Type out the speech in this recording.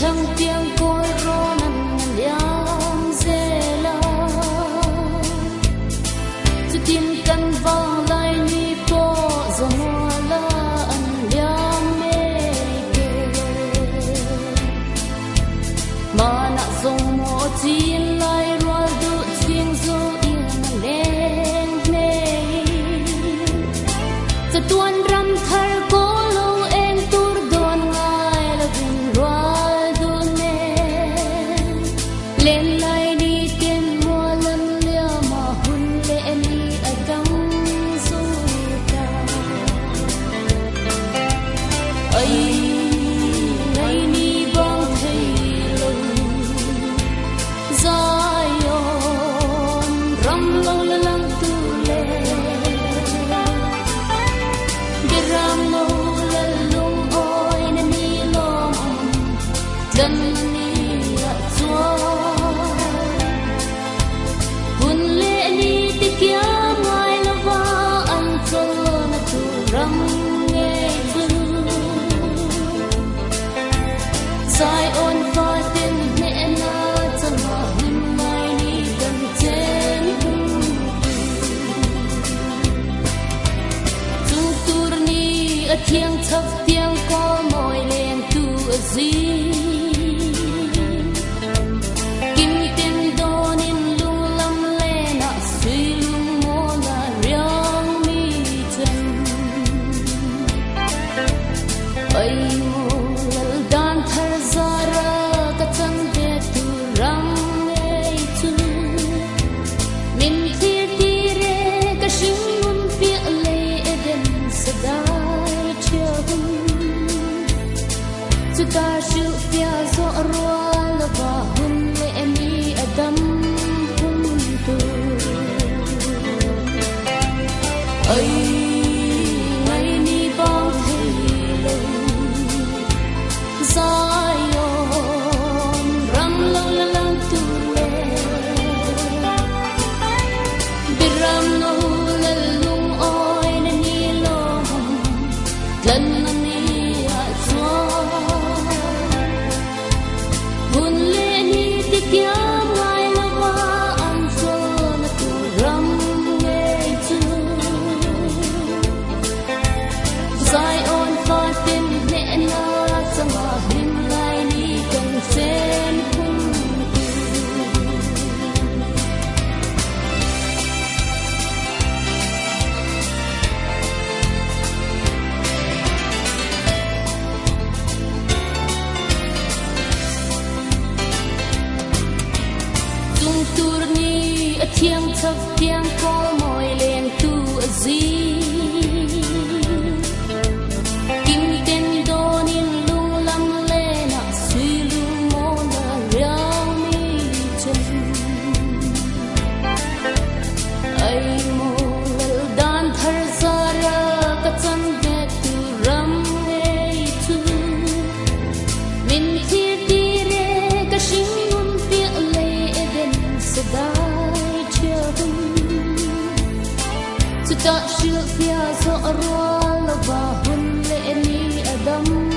thăng tiếng côi rô nằm liang dê la zu tin kan vang lai ni po zo la an liang me ke ma na zo mo tin lai ro du ting zo in leng ne za tuan ram thar ko lo en tur don ngai la vin ro lên lại đi tìm mua lần lia mà hun lệ ni ở trong du ta ấy ngày ni bóng thấy lùng dài ôn ram lâu la lăng tu lệ để ram lâu la lung ôi nên ni lom dân ni ở chúa sai ôn pha tin mẹ na chân mà him mai đi gần trên chung tur ni ở thiêng thấp tiếng có mồi lên tu ở gì kim tên đô nên lung lâm lên à suy lung mô là riêng mi chân ấy ta sự pia zo roa la va hun le mi adam hun tu ai ngày ni bao thấy Zion ram lâu la lang tu le de ram lâu la lung oi na ni lo lần ni a cho thiêng thấp tiếng có mồi lên tu gì kim tên đô nên lung lâm lên à suy lung mô là riêng mi chân ai mô là đàn thar ra ra các chân đẹp tu ram nghe tu mình thi đi re các sinh môn tiếc lệ đến sada ta sự pia zo roa la ba hun le ni adam